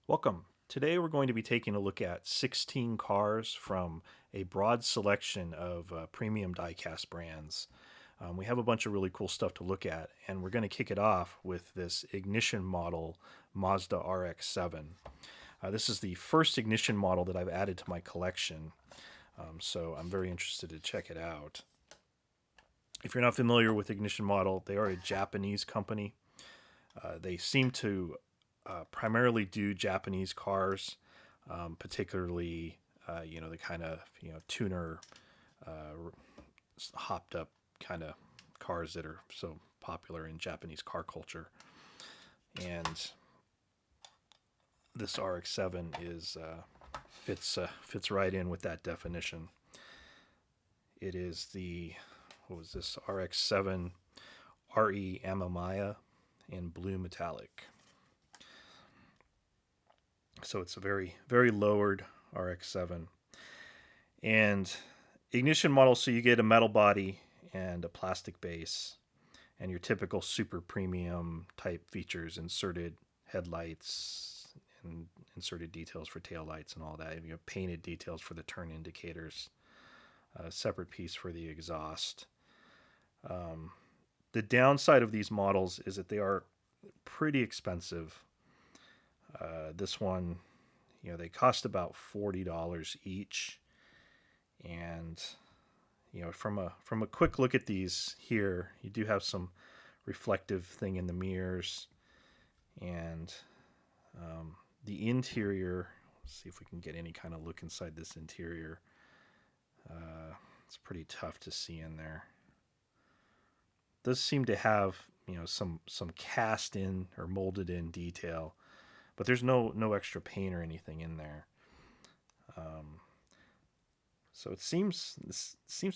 Welcome. Today we're going to be taking a look at 16 cars from a broad selection of premium diecast brands. We have a bunch of really cool stuff to look at, and we're going to kick it off with this ignition model Mazda RX-7. This is the first ignition model that I've added to my collection, so I'm very interested to check it out. If you're not familiar with Ignition Model, they are a Japanese company. They seem to primarily do Japanese cars, particularly the kind of tuner, hopped up kind of cars that are so popular in Japanese car culture. And this RX-7 is fits right in with that definition. It is the what was this RX-7 RE Amamiya in blue metallic. So it's a very, very lowered RX-7. And ignition model, so you get a metal body and a plastic base and your typical super premium type features, inserted headlights and inserted details for taillights and all that. You have painted details for the turn indicators, a separate piece for the exhaust. The downside of these models is that they are pretty expensive. This one, they cost about $40 each, and from a quick look at these here, you do have some reflective thing in the mirrors, and the interior. Let's see if we can get any kind of look inside this interior. It's pretty tough to see in there. It does seem to have some cast in or molded in detail, but there's no extra paint or anything in there. So it seems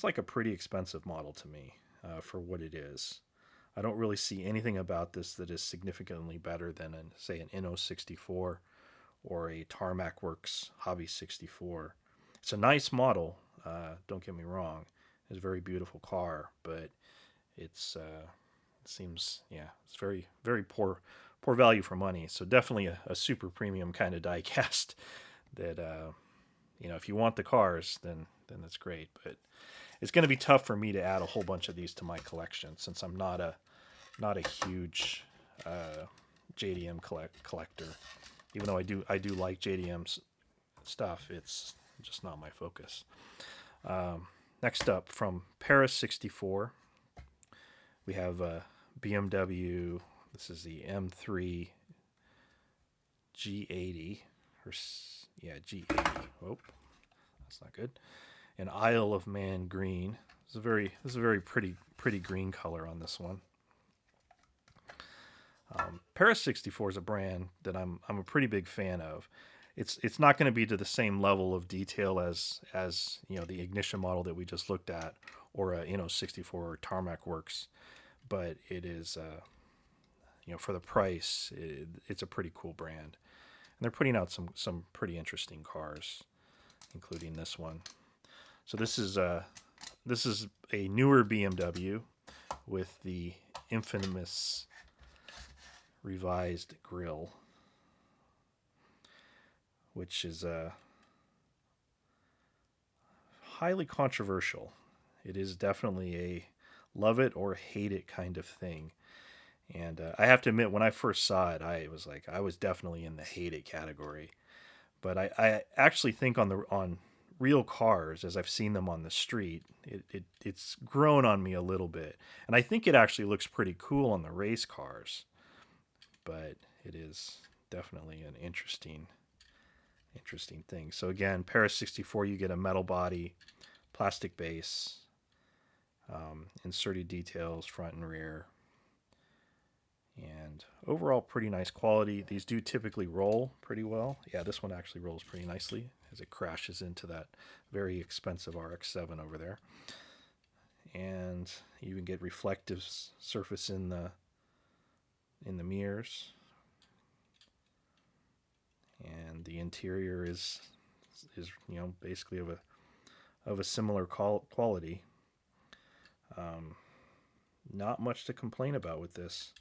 like a pretty expensive model to me for what it is. I don't really see anything about this that is significantly better than say an Inno 64 or a Tarmac Works Hobby 64. It's a nice model. Don't get me wrong. It's a very beautiful car, but it seems it's very, very poor value for money. So definitely a super premium kind of diecast that if you want the cars, then that's great. But it's going to be tough for me to add a whole bunch of these to my collection since I'm not a huge JDM collector. Even though I do like JDM's stuff, it's just not my focus. Next up, from Para64, we have BMW. This is the M3 G80, or G80. Oh, that's not good. An Isle of Man green. This is a very pretty green color on this one. Para64 is a brand that I'm a pretty big fan of. It's not going to be to the same level of detail as the ignition model that we just looked at, or a Inno 64 or Tarmac Works, but it is for the price, it's a pretty cool brand, and they're putting out some pretty interesting cars, including this one. So this is a newer BMW with the infamous revised grille, which is highly controversial. It is definitely a love it or hate it kind of thing. And I have to admit, when I first saw it, I was definitely in the hate it category. But I actually think on real cars, as I've seen them on the street, it's grown on me a little bit. And I think it actually looks pretty cool on the race cars. But it is definitely an interesting thing. So again, Para64, you get a metal body, plastic base, inserted details front and rear, and overall pretty nice quality. These do typically roll pretty well. Yeah, this one actually rolls pretty nicely as it crashes into that very expensive RX-7 over there. And you can get reflective surface in the mirrors. And the interior is basically of a similar quality. Not much to complain about with this.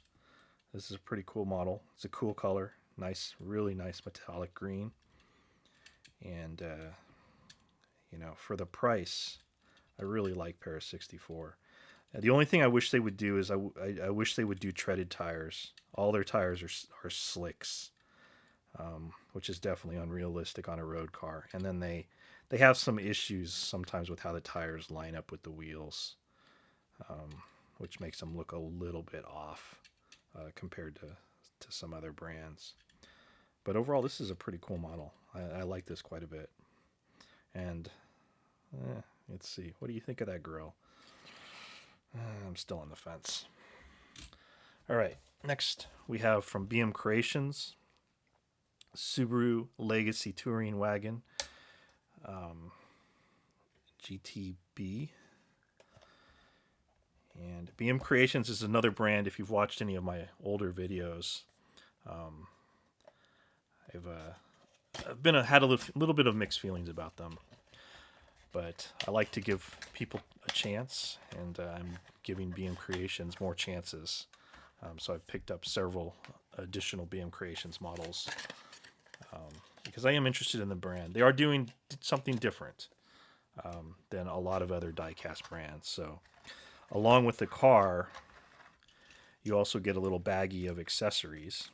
This is a pretty cool model. It's a cool color, Nice, really nice metallic green. And, for the price, I really like Para64. The only thing I wish they would do is I wish they would do treaded tires. All their tires are slicks, which is definitely unrealistic on a road car. And then they have some issues sometimes with how the tires line up with the wheels, which makes them look a little bit off compared to some other brands. But overall, this is a pretty cool model. I like this quite a bit. And let's see. What do you think of that grill? I'm still on the fence. All right. Next, we have from BM Creations, Subaru Legacy Touring Wagon, GTB. And BM Creations is another brand. If you've watched any of my older videos, I've had a little bit of mixed feelings about them. But I like to give people a chance, and I'm giving BM Creations more chances. So I've picked up several additional BM Creations models because I am interested in the brand. They are doing something different than a lot of other diecast brands. So along with the car, you also get a little baggie of accessories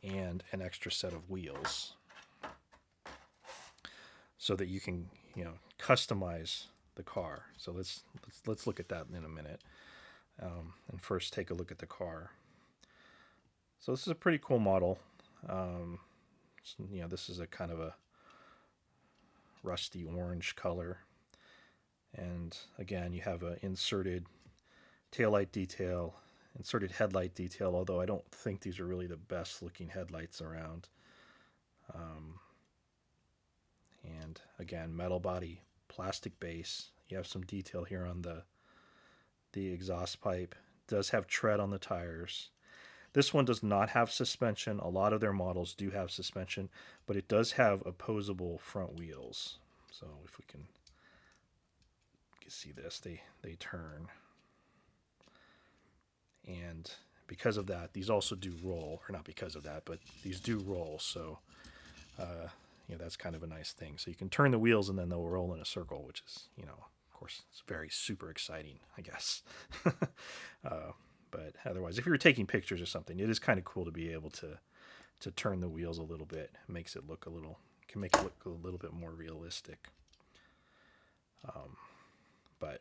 and an extra set of wheels, so that you can, customize the car. So let's look at that in a minute. And first take a look at the car. So this is a pretty cool model. This is a kind of a rusty orange color. And again, you have an inserted taillight detail, inserted headlight detail, although I don't think these are really the best looking headlights around. And again, metal body, plastic base. You have some detail here on the exhaust pipe. It does have tread on the tires. This one does not have suspension. A lot of their models do have suspension, but it does have opposable front wheels. So if we can see this, they turn. And because of that, these also do roll, or not because of that, but these do roll. So that's kind of a nice thing. So you can turn the wheels and then they'll roll in a circle, which is, of course, it's very super exciting, I guess. But otherwise, if you're taking pictures or something, it is kind of cool to be able to turn the wheels a little bit. It makes it look can make it look a little bit more realistic. But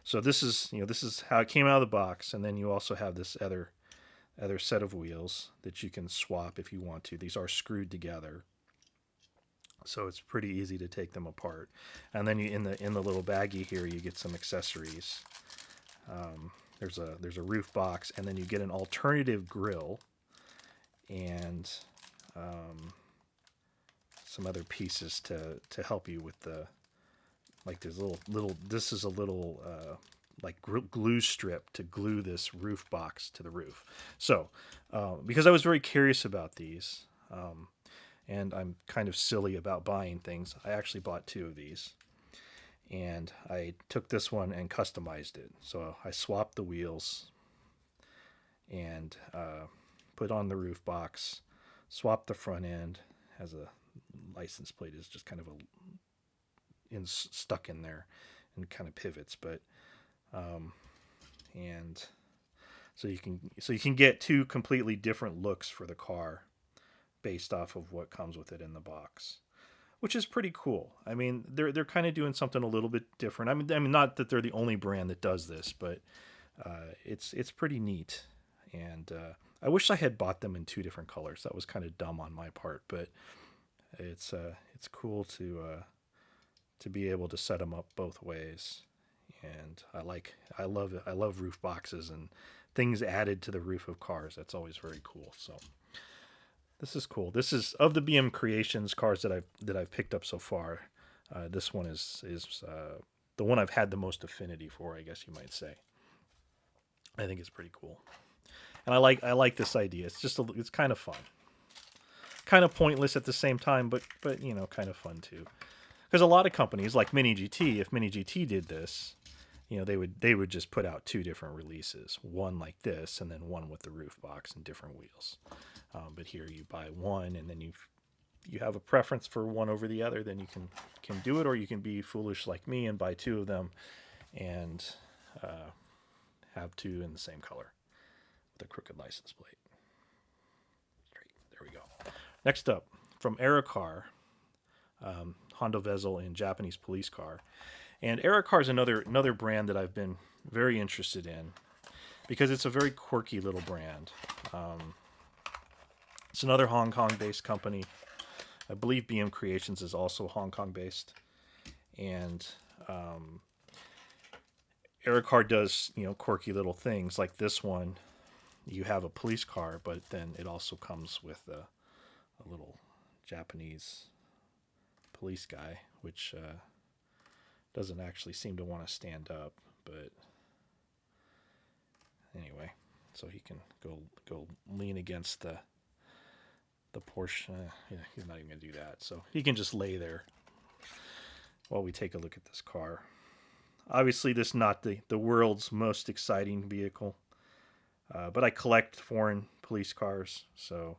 so this is how it came out of the box, and then you also have this other set of wheels that you can swap if you want to. These are screwed together, so it's pretty easy to take them apart. And then in the little baggie here, you get some accessories. There's a roof box, and then you get an alternative grille and some other pieces to help you with there's little this is a little glue strip to glue this roof box to the roof. So because I was very curious about these, and I'm kind of silly about buying things, I actually bought 2 of these. And I took this one and customized it. So I swapped the wheels and put on the roof box, swapped the front end, has a license plate is just kind of stuck in there and kind of pivots. But and so you can get 2 completely different looks for the car based off of what comes with it in the box, which is pretty cool. I mean, they're kind of doing something a little bit different. I mean, not that they're the only brand that does this, but it's pretty neat. And I wish I had bought them in 2 different colors. That was kind of dumb on my part, but it's cool to be able to set them up both ways. And I love roof boxes and things added to the roof of cars. That's always very cool. So this is cool. This is of the BM Creations cars that I've picked up so far. This one is the one I've had the most affinity for, I guess you might say. I think it's pretty cool, and I like this idea. It's kind of fun, kind of pointless at the same time, but kind of fun too. Because a lot of companies like Mini GT, if Mini GT did this, they would just put out two different releases, one like this and then one with the roof box and different wheels. But here you buy one, and then you have a preference for one over the other, then you can do it, or you can be foolish like me and buy two of them and have two in the same color with a crooked license plate. Great, there we go. Next up, from Aerocar, Honda Vezel in Japanese police car. And Aerocar is another brand that I've been very interested in because it's a very quirky little brand. It's another Hong Kong-based company. I believe BM Creations is also Hong Kong-based. And Aerocar does, quirky little things like this one. You have a police car, but then it also comes with a little Japanese police guy, which doesn't actually seem to want to stand up, but anyway, so he can go lean against the Porsche. He's not even going to do that, so he can just lay there while we take a look at this car. Obviously, this is not the world's most exciting vehicle, but I collect foreign police cars, so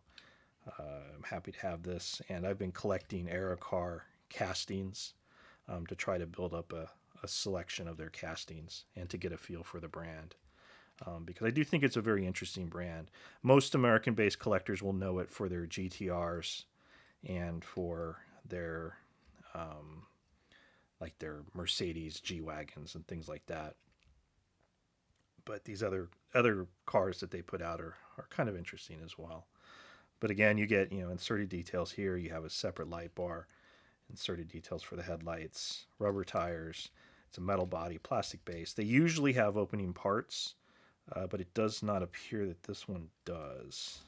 I'm happy to have this. And I've been collecting Aerocar castings to try to build up a selection of their castings and to get a feel for the brand. Because I do think it's a very interesting brand. Most American-based collectors will know it for their GTRs and for their like their Mercedes G-Wagons and things like that. But these other cars that they put out are kind of interesting as well. But again, you get inserted details here. You have a separate light bar, inserted details for the headlights, rubber tires. It's a metal body, plastic base. They usually have opening parts, but it does not appear that this one does,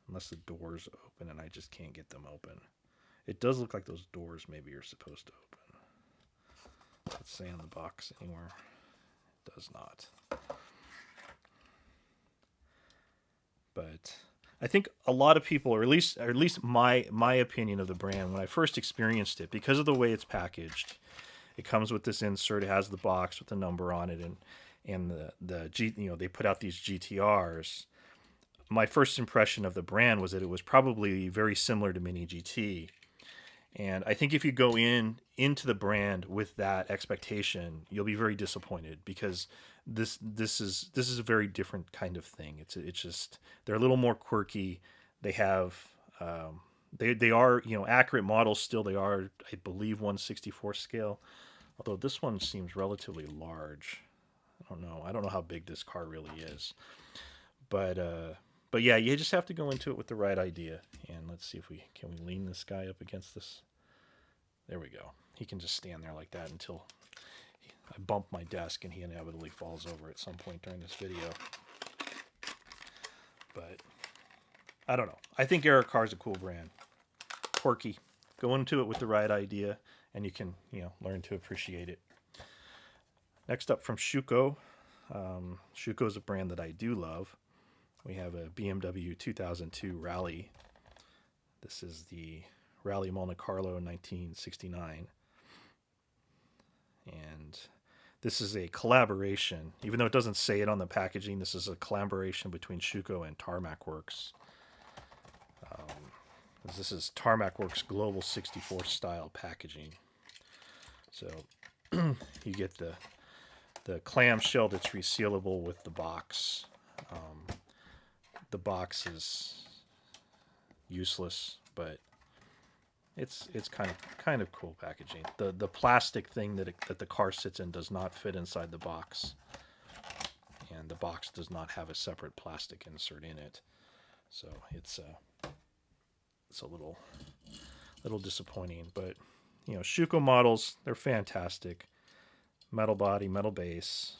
unless the doors open and I just can't get them open. It does look like those doors maybe are supposed to open. Let's say on the box anywhere. It does not. But I think a lot of people, or at least my opinion of the brand, when I first experienced it, because of the way it's packaged, it comes with this insert. It has the box with the number on it, and they put out these GTRs. My first impression of the brand was that it was probably very similar to Mini GT. And I think if you go into the brand with that expectation, you'll be very disappointed, because this is a very different kind of thing. It's just, they're a little more quirky. They have they are accurate models still. They are, I believe, 1/64 scale, although this one seems relatively large. I don't know how big this car really is, but yeah, you just have to go into it with the right idea. And let's see if we lean this guy up against this. There we go. He can just stand there like that until I bump my desk and he inevitably falls over at some point during this video. But I don't know. I think Aerocar is a cool brand. Quirky. Go into it with the right idea and you can, learn to appreciate it. Next up, from Schuco. Schuco is a brand that I do love. We have a BMW 2002 Rally. This is the Rally Monte Carlo 1969. And this is a collaboration. Even though it doesn't say it on the packaging, this is a collaboration between Schuco and Tarmac Works. This is Tarmac Works Global 64 style packaging. So you get the clamshell that's resealable with the box. The box is useless, but it's kind of cool packaging. The plastic thing that the car sits in does not fit inside the box, and the box does not have a separate plastic insert in it. So it's a little disappointing. But Schuco models, they're fantastic. Metal body, metal base.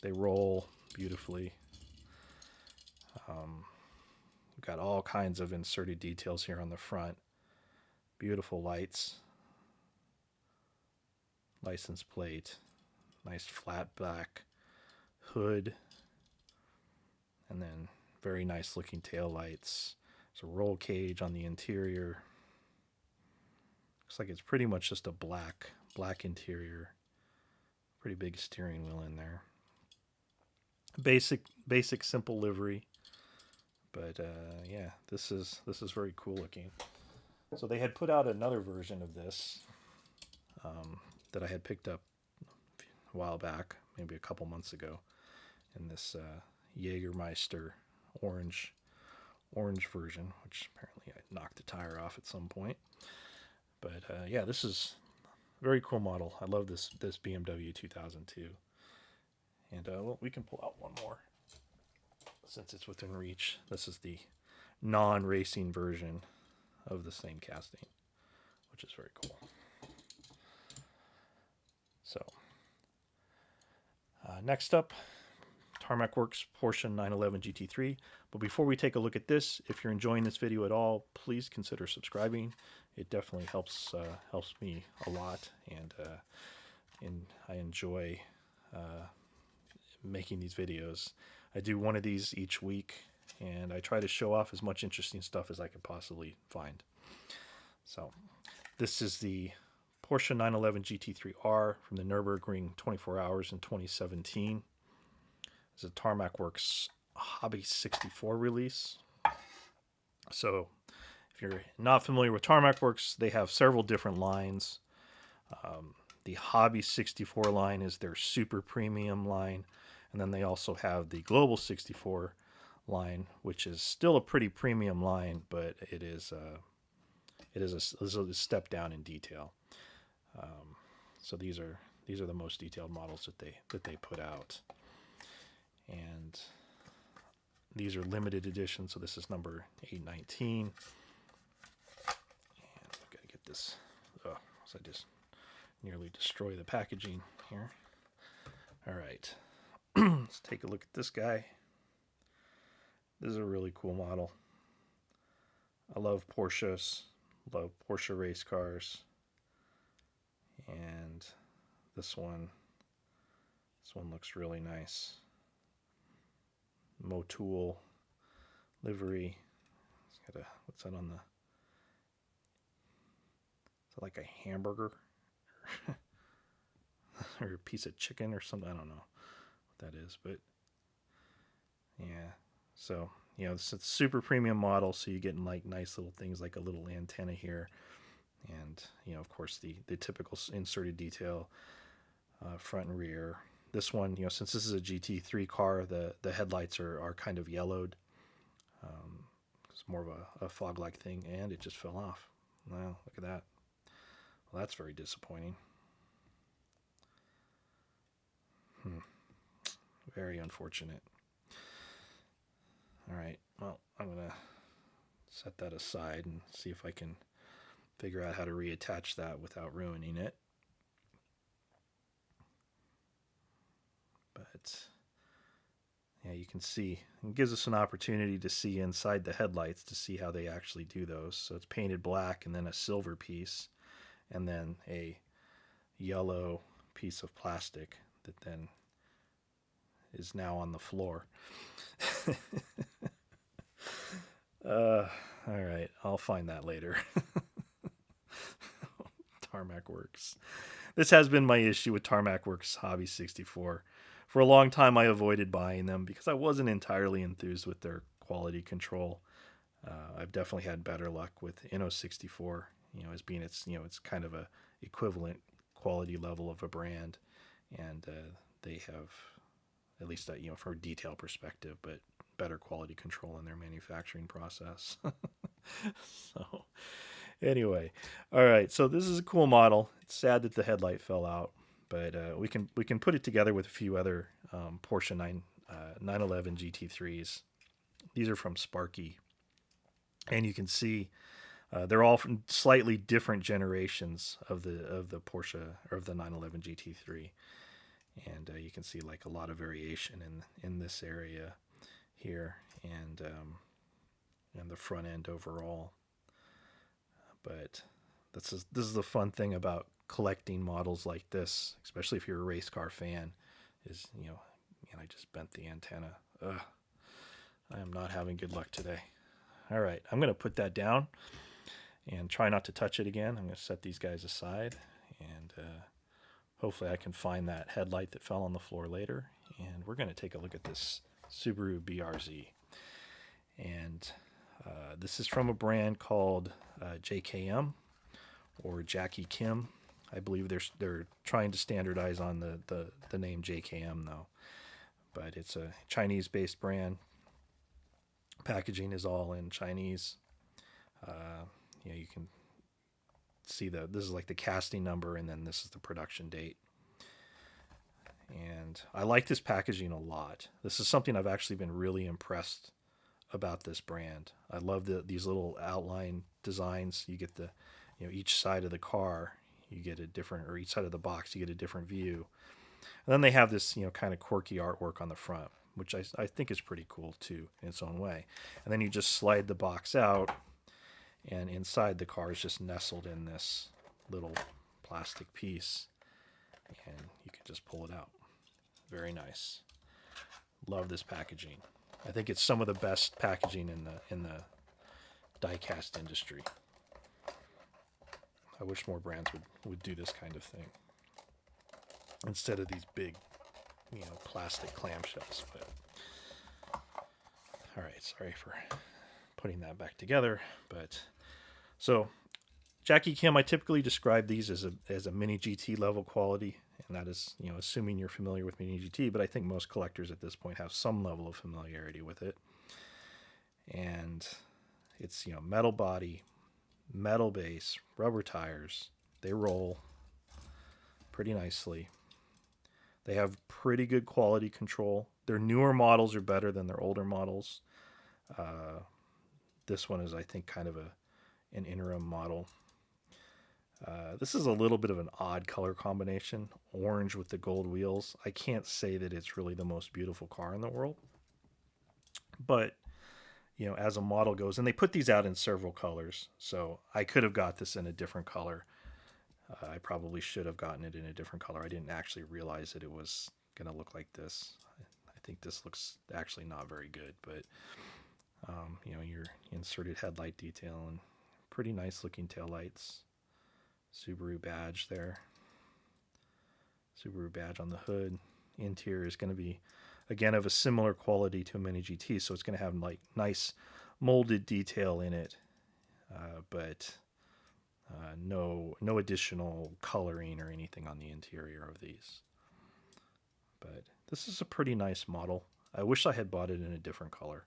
They roll beautifully. We've got all kinds of inserted details here on the front. Beautiful lights. License plate. Nice flat black hood. And then very nice looking tail lights. There's a roll cage on the interior. Looks like it's pretty much just a black interior. Pretty big steering wheel in there. Basic simple livery. But yeah, this is very cool looking. So they had put out another version of this that I had picked up a while back, maybe a couple months ago, in this Jägermeister orange version, which apparently I knocked the tire off at some point. But yeah, this is a very cool model. I love this BMW 2002. And well, we can pull out one more since it's within reach. This is the non-racing version of the same casting, which is very cool. So next up, Tarmac Works Porsche 911 GT3. But before we take a look at this, if you're enjoying this video at all, please consider subscribing. It definitely helps me a lot, and I enjoy making these videos. I do one of these each week, and I try to show off as much interesting stuff as I can possibly find. So this is the Porsche 911 GT3R from the Nürburgring 24 Hours in 2017. It's a Tarmac Works Hobby 64 release. So if you're not familiar with Tarmac Works, they have several different lines. The Hobby 64 line is their super premium line. And then they also have the Global 64 line, which is still a pretty premium line, but it is a step down in detail. So these are the most detailed models that they put out, and these are limited edition. So this is number 819, and I've got to get this. Oh, so I just nearly destroy the packaging here. All right. Let's take a look at this guy. This is a really cool model. I love Porsches, love Porsche race cars, and this one looks really nice. Motul livery. It's got what's that on the? Is it like a hamburger or a piece of chicken or something? I don't know that is, but yeah. So it's a super premium model, so you get like nice little things like a little antenna here, and of course the typical inserted detail, front and rear. This one, since this is a GT3 car, the headlights are kind of yellowed. It's more of a fog-like thing, and it just fell off. Wow, look at that. Well, that's very disappointing. Very unfortunate. All right, well, I'm going to set that aside and see if I can figure out how to reattach that without ruining it. But yeah, you can see it gives us an opportunity to see inside the headlights to see how they actually do those. So it's painted black and then a silver piece and then a yellow piece of plastic that then is now on the floor. All right, I'll find that later. Tarmac Works. This has been my issue with Tarmac Works Hobby 64. For a long time, I avoided buying them because I wasn't entirely enthused with their quality control. I've definitely had better luck with Inno64, as being it's kind of a equivalent quality level of a brand, and they have, at least from a detail perspective, but better quality control in their manufacturing process. So anyway, all right, so this is a cool model. It's sad that the headlight fell out, but we can put it together with a few other Porsche 911 GT3s. These are from Sparky, and you can see they're all from slightly different generations of the Porsche or of the 911 GT3. And you can see like a lot of variation in this area here, and the front end overall. But this is the fun thing about collecting models like this, especially if you're a race car fan, is and I just bent the antenna. Ugh, I am not having good luck today. All right, I'm going to put that down and try not to touch it again. I'm going to set these guys aside, and Hopefully I can find that headlight that fell on the floor later. And we're going to take a look at this Subaru BRZ. And this is from a brand called JKM or JackieKim. I believe they're trying to standardize on the name JKM though. But it's a Chinese-based brand. Packaging is all in Chinese. You can see this is like the casting number, and then this is the production date. And I like this packaging a lot. This is something I've actually been really impressed about this brand. I love these little outline designs. You get each side of the car, you get a different, or each side of the box, you get a different view. And then they have this, kind of quirky artwork on the front, which I think is pretty cool too in its own way. And then you just slide the box out, and inside the car is just nestled in this little plastic piece, and you can just pull it out. Very nice. Love this packaging. I think it's some of the best packaging in the die-cast industry. I wish more brands would do this kind of thing instead of these big, plastic clamshells. But all right, sorry for putting that back together. But so JackieKim, I typically describe these as a mini GT level quality, and that is, assuming you're familiar with mini GT, but I think most collectors at this point have some level of familiarity with it. And it's, metal body, metal base, rubber tires. They roll pretty nicely. They have pretty good quality control. Their newer models are better than their older models. This one is, I think, kind of an interim model. This is a little bit of an odd color combination, orange with the gold wheels. I can't say that it's really the most beautiful car in the world, but as a model goes, and they put these out in several colors, so I could have got this in a different color. I probably should have gotten it in a different color. I didn't actually realize that it was going to look like this. I think this looks actually not very good, but your inserted headlight detail and pretty nice looking taillights. Subaru badge there. Subaru badge on the hood. Interior is going to be, again, of a similar quality to a Mini GT, so it's going to have like nice molded detail in it, but no additional coloring or anything on the interior of these. But this is a pretty nice model. I wish I had bought it in a different color.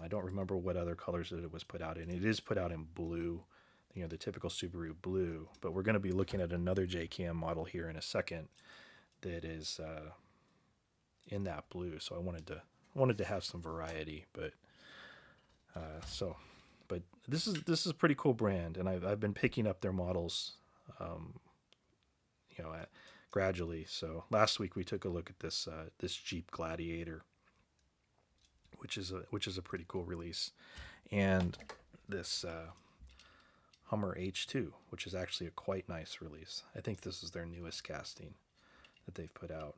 I don't remember what other colors that it was put out in. It is put out in blue, the typical Subaru blue, but we're going to be looking at another JKM model here in a second that is in that blue. So I wanted to have some variety, but this is a pretty cool brand, and I've been picking up their models, gradually. So last week we took a look at this Jeep Gladiator, which is a pretty cool release, and this Hummer H2, which is actually a quite nice release. I think this is their newest casting that they've put out.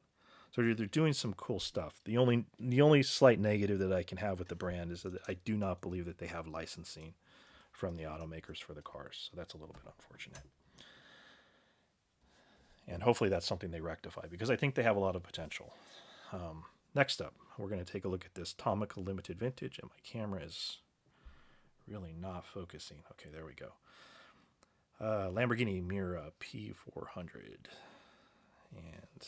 So they're doing some cool stuff. The only slight negative that I can have with the brand is that I do not believe that they have licensing from the automakers for the cars. So that's a little bit unfortunate. And hopefully that's something they rectify, because I think they have a lot of potential. Next up, we're going to take a look at this Tomica Limited Vintage, and my camera is really not focusing. Okay, there we go. Lamborghini Miura P400. And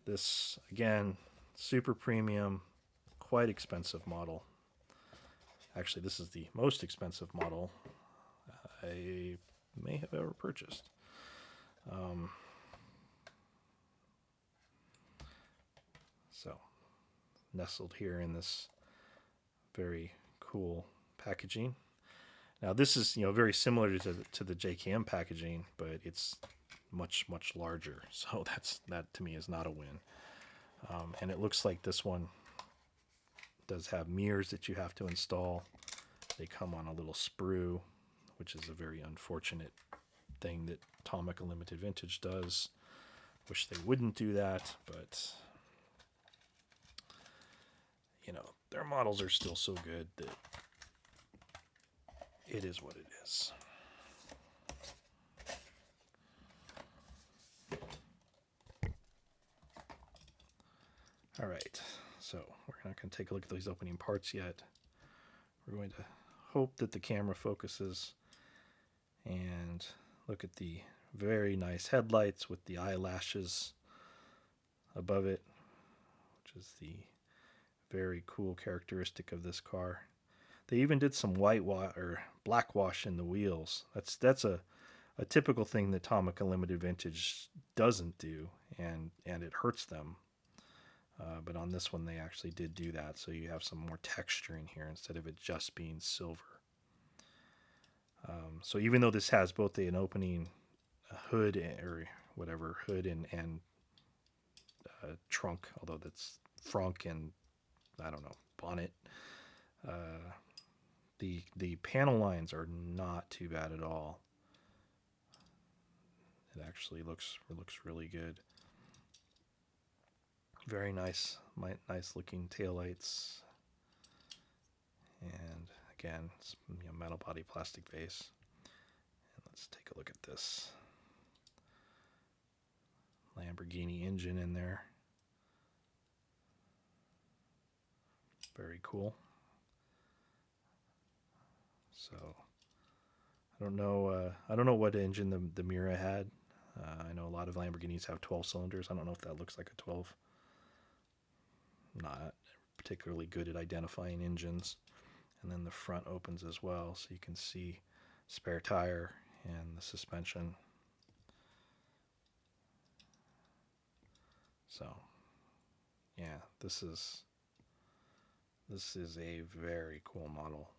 this, again, super premium, quite expensive model. Actually, this is the most expensive model I may have ever purchased. So, nestled here in this very cool packaging. Now, this is very similar to the JKM packaging, but it's much larger. So that to me is not a win. And it looks like this one does have mirrors that you have to install. They come on a little sprue, which is a very unfortunate thing that Tomica Limited Vintage does. Wish they wouldn't do that, but their models are still so good that it is what it is. All right, so we're not going to take a look at these opening parts yet. We're going to hope that the camera focuses and look at the very nice headlights with the eyelashes above it, which is the very cool characteristic of this car. They even did some or black wash in the wheels. That's a typical thing that Tomica Limited Vintage doesn't do, and it hurts them. But on this one, they actually did do that, so you have some more texture in here instead of it just being silver. So even though this has both an opening hood and trunk, although that's frunk and I don't know, bonnet, the panel lines are not too bad at all. It actually looks really good. Very nice looking taillights, and again, it's, metal body, plastic base. And let's take a look at this Lamborghini engine in there. Very cool. So I don't know what engine the Mira had. I know a lot of Lamborghinis have 12 cylinders. I don't know if that looks like a 12. I'm not particularly good at identifying engines. And then the front opens as well, so you can see spare tire and the suspension. So yeah, this is a very cool model.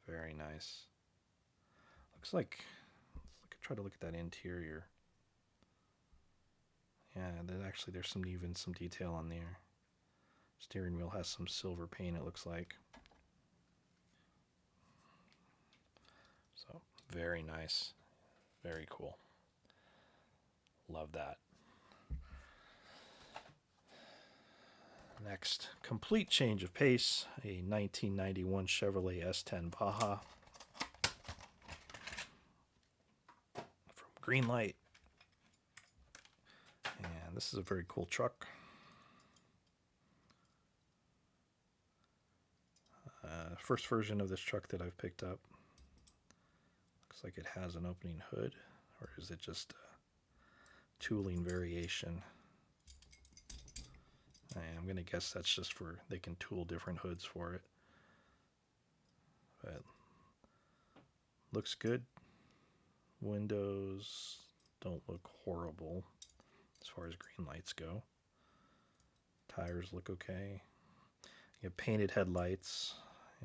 Very nice. Looks like, let's try to look at that interior. Yeah, there's even some detail on there. Steering wheel has some silver paint, it looks like. So very nice, very cool. Love that. Next, complete change of pace, a 1991 Chevrolet S10 Baja from Greenlight. And this is a very cool truck. First version of this truck that I've picked up. Looks like it has an opening hood, or is it just a tooling variation? I'm going to guess that's just for, they can tool different hoods for it. But looks good. Windows don't look horrible as far as green lights go. Tires look okay. You have painted headlights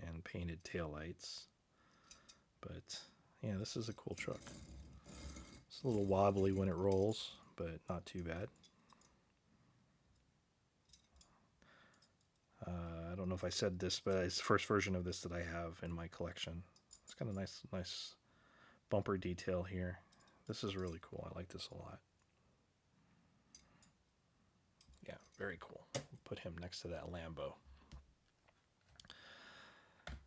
and painted taillights. But yeah, this is a cool truck. It's a little wobbly when it rolls, but not too bad. I don't know if I said this, but it's the first version of this that I have in my collection. It's got a nice bumper detail here. This is really cool. I like this a lot. Yeah, very cool. Put him next to that Lambo.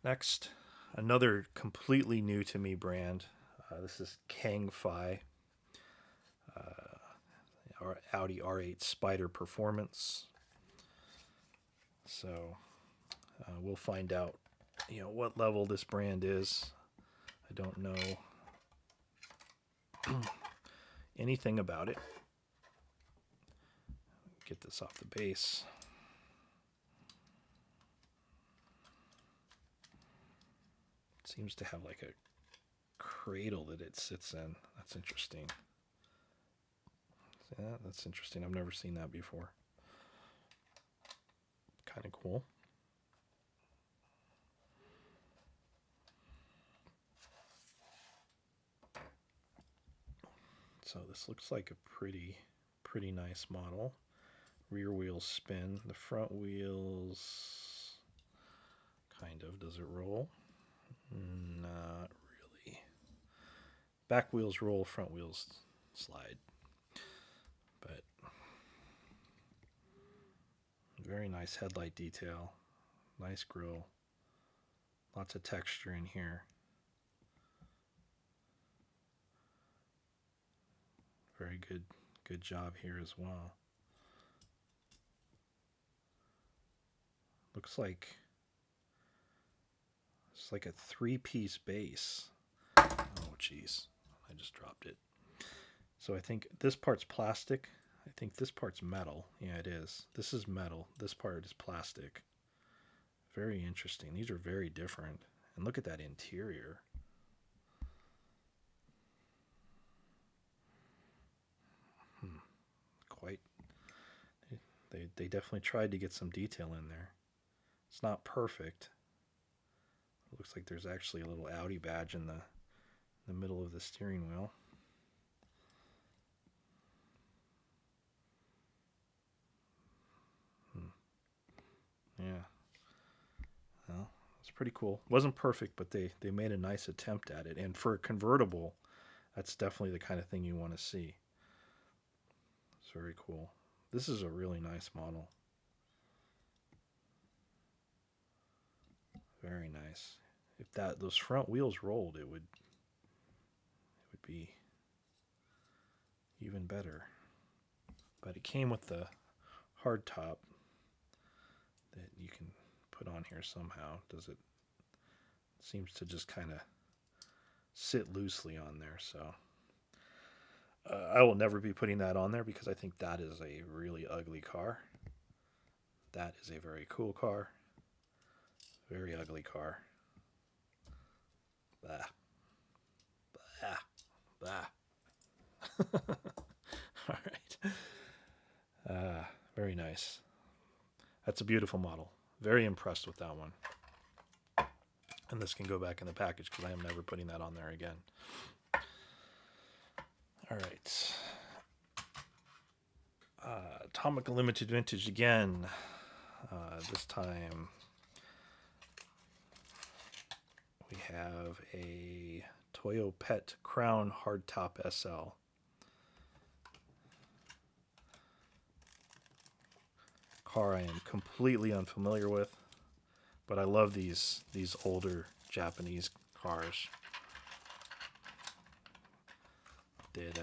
Next, another completely new to me brand. This is KengFai Audi R8 Spider Performance. So we'll find out, what level this brand is. I don't know anything about it. Get this off the base. It seems to have like a cradle that it sits in. That's interesting. Yeah, that's interesting. I've never seen that before. Kind of cool. So this looks like a pretty nice model. Rear wheels spin. The front wheels kind of, does it roll? Not really. Back wheels roll, front wheels slide. But very nice headlight detail. Nice grille. Lots of texture in here. Very good job here as well. Looks like it's like a 3-piece base. Oh, jeez. I just dropped it. So I think this part's plastic. I think this part's metal. Yeah, it is. This is metal. This part is plastic. Very interesting. These are very different. And look at that interior. Quite. They definitely tried to get some detail in there. It's not perfect. It looks like there's actually a little Audi badge in the middle of the steering wheel. Yeah. Well, it's pretty cool. Wasn't perfect, but they made a nice attempt at it. And for a convertible, that's definitely the kind of thing you want to see. It's very cool. This is a really nice model. Very nice. If those front wheels rolled, it would be even better. But it came with the hard top that you can put on here somehow. Does it? Seems to just kind of sit loosely on there. So I will never be putting that on there because I think that is a really ugly car. That is a very cool car. Very ugly car. Blah. Blah. Blah. All right. Very nice. That's a beautiful model. Very impressed with that one. And this can go back in the package because I am never putting that on there again. All right. Tomica Limited Vintage again. This time we have a Toyopet Crown Hardtop SL. Car I am completely unfamiliar with, but I love these older Japanese cars. That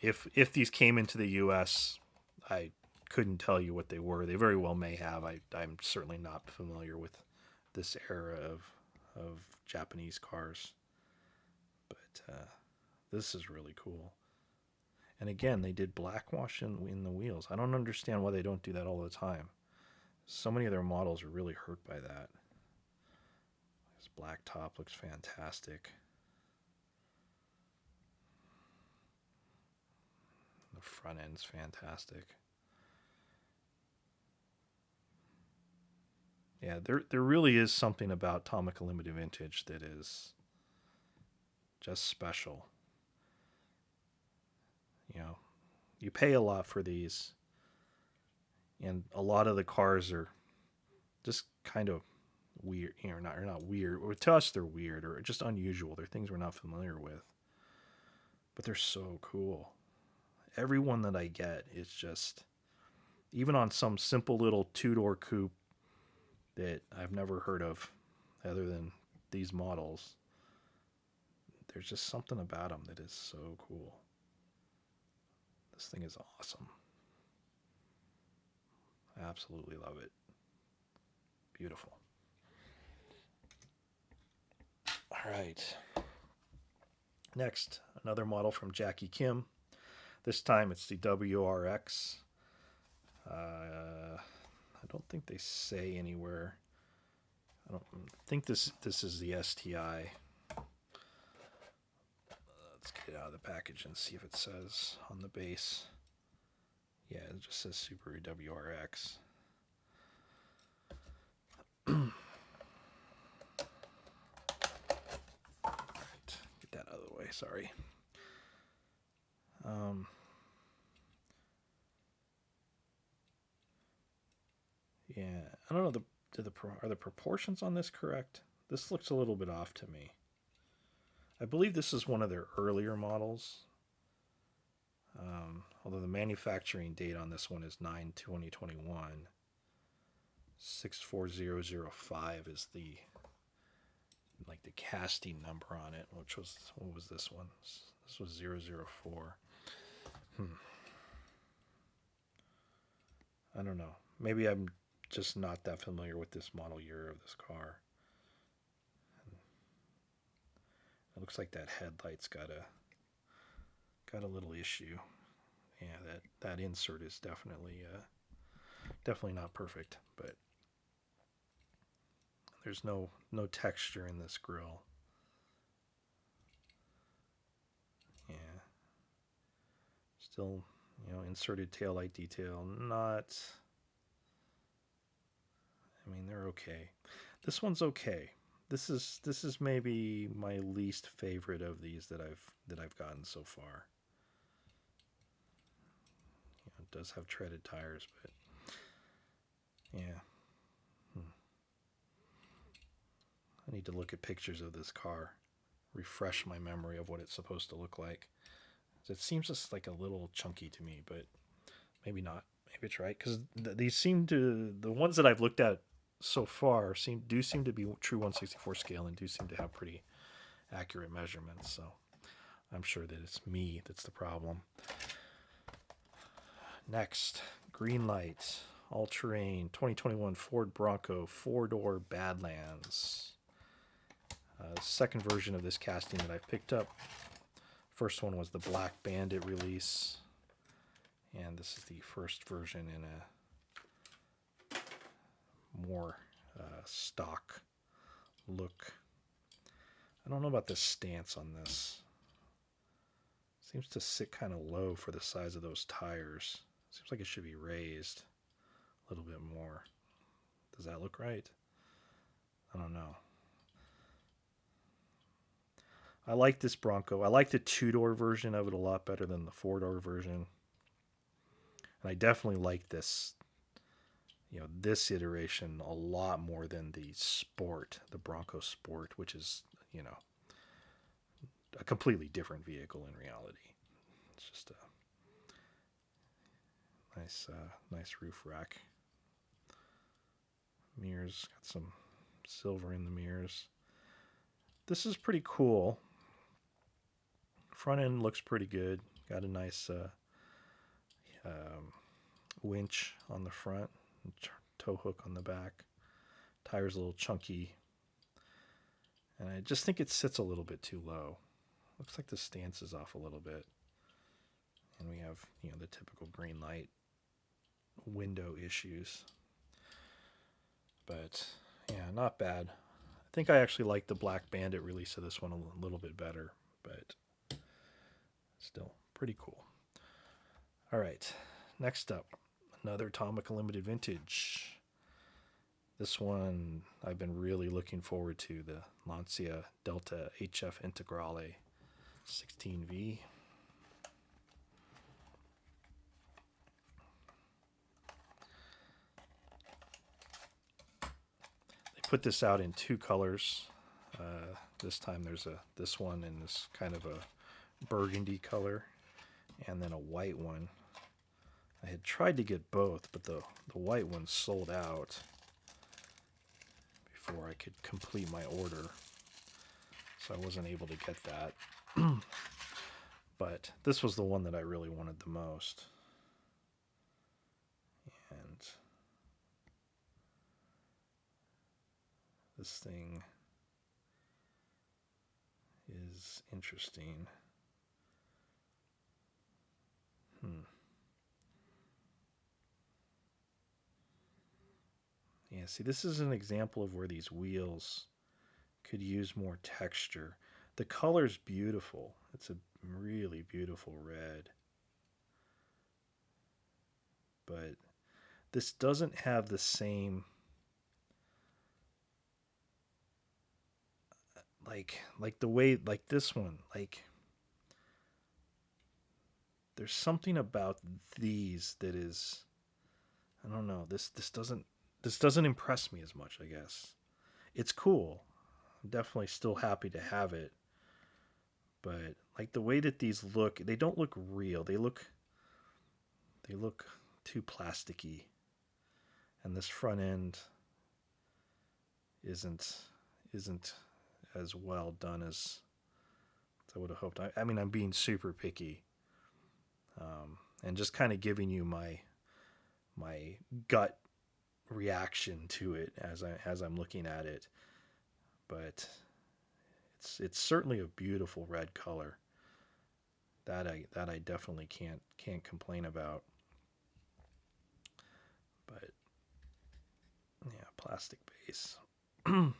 if these came into the U.S., I couldn't tell you what they were. They very well may have. I'm certainly not familiar with this era of Japanese cars, but this is really cool. And again, they did blackwash in the wheels. I don't understand why they don't do that all the time. So many of their models are really hurt by that. This black top looks fantastic. The front end's fantastic. Yeah, there really is something about Tomica Limited Vintage that is just special. You know, you pay a lot for these, and a lot of the cars are just kind of weird. You know, not weird. Or to us, they're weird or just unusual. They're things we're not familiar with, but they're so cool. Every one that I get is just, even on some simple little two-door coupe that I've never heard of other than these models, there's just something about them that is so cool. This thing is awesome. I absolutely love it. Beautiful. All right. Next, another model from JackieKim. This time it's the WRX. I don't think they say anywhere. I don't think this is the STI. Let's get it out of the package and see if it says on the base. Yeah, it just says Subaru WRX. Alright, get that out of the way, sorry. Yeah, I don't know, are the proportions on this correct? This looks a little bit off to me. I believe this is one of their earlier models. Although the manufacturing date on this one is 9/2021. 64005 is the casting number on it, which was, what was this one? This was 004. I don't know. Maybe I'm just not that familiar with this model year of this car. It looks like that headlight's got a little issue. Yeah, that insert is definitely not perfect, but there's no texture in this grill. Yeah. Still, inserted taillight detail. Not. I mean, they're okay. This one's okay. This is maybe my least favorite of these that I've gotten so far. It does have treaded tires, but yeah. I need to look at pictures of this car, refresh my memory of what it's supposed to look like. It seems just like a little chunky to me, but maybe not. Maybe it's right because these seem to the ones that I've looked at so far seem to be true 1/64 scale and do seem to have pretty accurate measurements. So I'm sure that it's me that's the problem. Next, Greenlight all-terrain 2021 Ford Bronco 4-door Badlands. Second version of this casting that I've picked up. First one was the Black Bandit release, and this is the first version in a more stock look. I don't know about the stance on this. Seems to sit kind of low for the size of those tires. Seems like it should be raised a little bit more. Does that look right? I don't know. I like this Bronco. I like the 2-door version of it a lot better than the 4-door version. And I definitely like this, this iteration a lot more than the Sport, the Bronco Sport, which is, a completely different vehicle in reality. It's just a nice roof rack. Mirrors, got some silver in the mirrors. This is pretty cool. Front end looks pretty good. Got a nice winch on the front, tow hook on the back. Tires a little chunky, and I just think it sits a little bit too low. Looks like the stance is off a little bit, and we have the typical Greenlight window issues. But yeah, not bad. I think I actually like the Black Bandit release of this one a little bit better, but still pretty cool. All right, next up, another Tomica Limited Vintage. This one I've been really looking forward to, the Lancia Delta HF Integrale 16V. They put this out in 2 colors. This time there's this one in this kind of a burgundy color, and then a white one. I had tried to get both, but the white one sold out before I could complete my order, so I wasn't able to get that. But this was the one that I really wanted the most. And this thing is interesting. Yeah, see, this is an example of where these wheels could use more texture. The color's beautiful. It's a really beautiful red. But this doesn't have the same like the way, like this one, like there's something about these that is, I don't know, this doesn't impress me as much, I guess. It's cool. I'm definitely still happy to have it. But like the way that these look, they don't look real. They look too plasticky. And this front end isn't as well done as I would have hoped. I mean, I'm being super picky, and just kind of giving you my my gut reaction to it as I'm looking at it. But it's certainly a beautiful red color. That I definitely can't complain about. But yeah, plastic base. And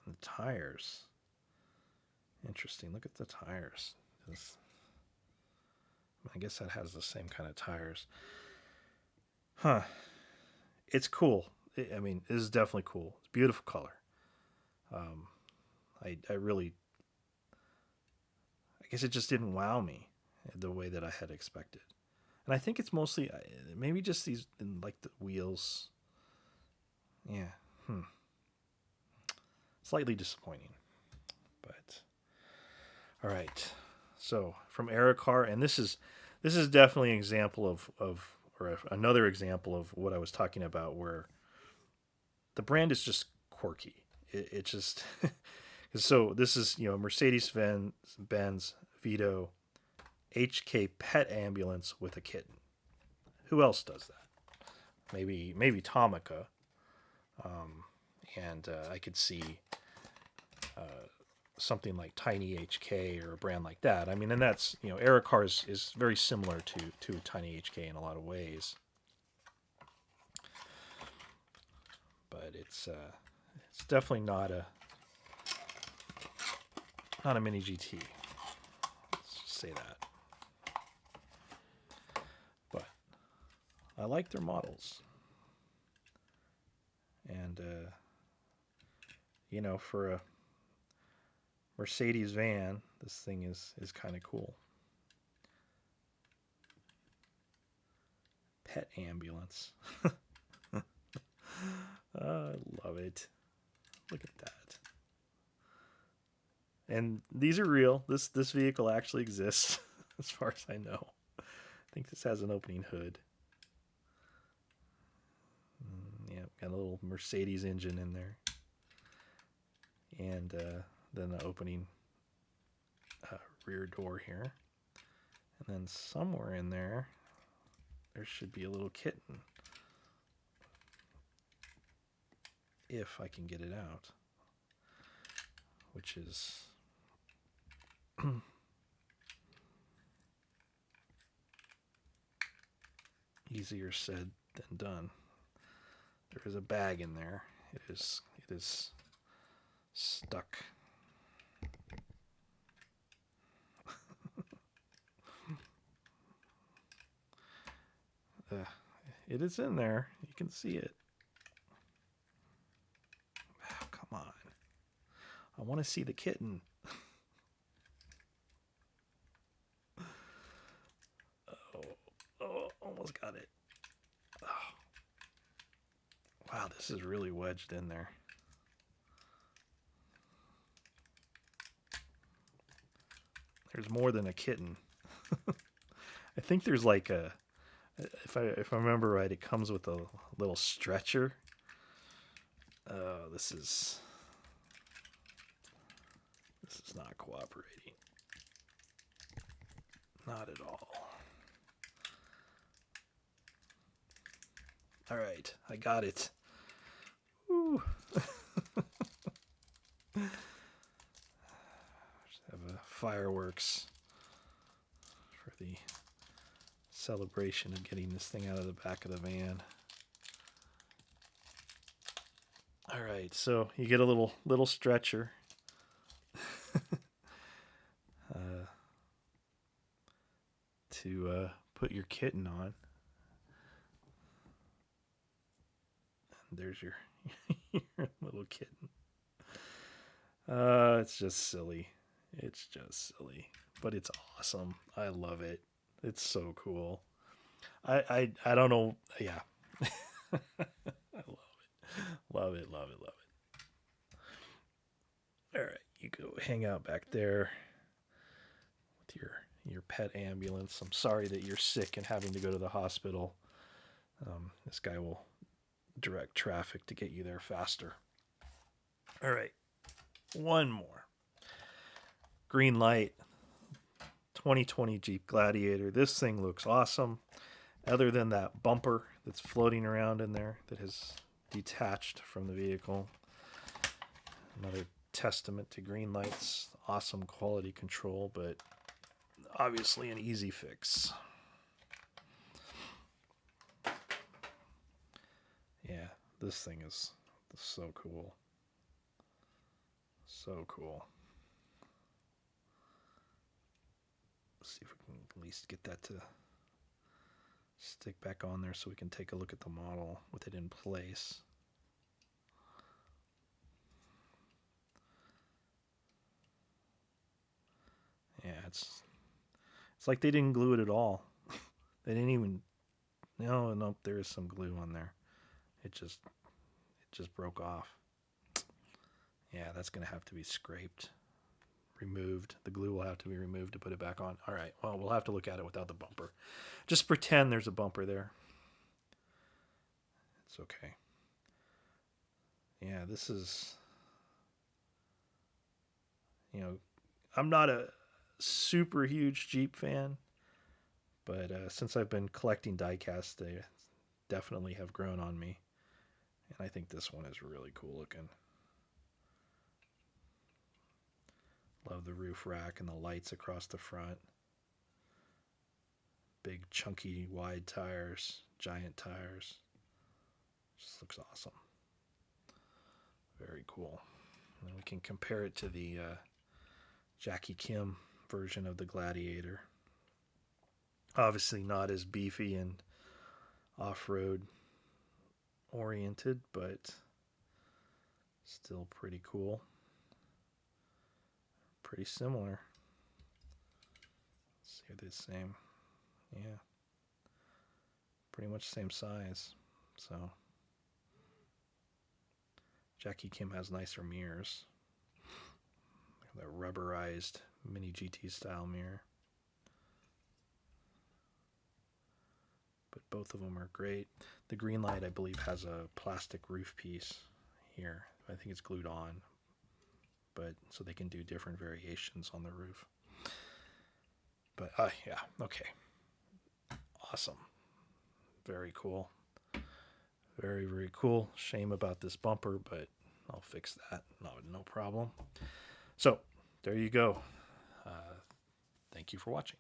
the tires. Interesting. Look at the tires. I guess that has the same kind of tires. Huh. It's cool. I mean, it is definitely cool. It's a beautiful color. I really, I guess it just didn't wow me the way that I had expected. And I think it's mostly maybe just these like the wheels. Yeah. Slightly disappointing. But all right. So from Aerocar, and this is definitely an example or another example of what I was talking about, where the brand is just quirky. It just so this is Mercedes-Benz Vito HK Pet Ambulance with a kitten. Who else does that? Maybe Tomica, and I could see something like Tiny HK or a brand like that. I mean, and that's Aerocar is very similar to Tiny HK in a lot of ways, but it's definitely not a mini GT. Let's just say that. But I like their models, and for a Mercedes van, this thing is kind of cool. Pet ambulance. I love it. Look at that. And these are real. This vehicle actually exists, as far as I know. I think this has an opening hood. Yeah, got a little Mercedes engine in there. And then the opening rear door here. And then somewhere in there should be a little kitten. If I can get it out. Which is easier said than done. There is a bag in there. It is stuck. It is in there. You can see it. Oh, come on. I want to see the kitten. Oh, almost got it. Oh. Wow, this is really wedged in there. There's more than a kitten. I think there's like if I remember right, it comes with a little stretcher. Oh, this is not cooperating. Not at all. All right, I got it. Woo. Have a fireworks for the celebration of getting this thing out of the back of the van. All right, so you get a little stretcher. To put your kitten on. And there's your, your little kitten. It's just silly. It's just silly. But it's awesome. I love it. It's so cool. I don't know. Yeah. I love it. Love it, love it, love it. All right, you go hang out back there with your pet ambulance. I'm sorry that you're sick and having to go to the hospital. This guy will direct traffic to get you there faster. All right, one more. Greenlight 2020 Jeep Gladiator. This thing looks awesome. other than that bumper that's floating around in there that has detached from the vehicle. Another testament to Greenlight's awesome quality control, but obviously an easy fix. Yeah, this thing is so cool. So cool. Let's see if we can at least get that to stick back on there so we can take a look at the model with it in place. Yeah, it's like they didn't glue it at all. They didn't even. No, there is some glue on there. It just broke off. Yeah, that's gonna have to be scraped, removed. The glue will have to be removed to put it back on. All right. Well, we'll have to look at it without the bumper. Just pretend there's a bumper there. It's okay. Yeah, this is. I'm not a super huge Jeep fan, but since I've been collecting diecast, they definitely have grown on me. And I think this one is really cool looking. Love the roof rack and the lights across the front. Big, chunky, wide tires, giant tires. Just looks awesome. Very cool. And we can compare it to the JackieKim version of the Gladiator. Obviously not as beefy and off-road oriented, but still pretty cool. Pretty similar. Let's see, are they the same? Yeah. Pretty much same size. So JackieKim has nicer mirrors. That rubberized mini GT style mirror. But both of them are great. The Greenlight, I believe, has a plastic roof piece here. I think it's glued on, but so they can do different variations on the roof. But yeah, okay, awesome, very cool, very cool. Shame about this bumper, but I'll fix that. No problem. So there you go. Thank you for watching.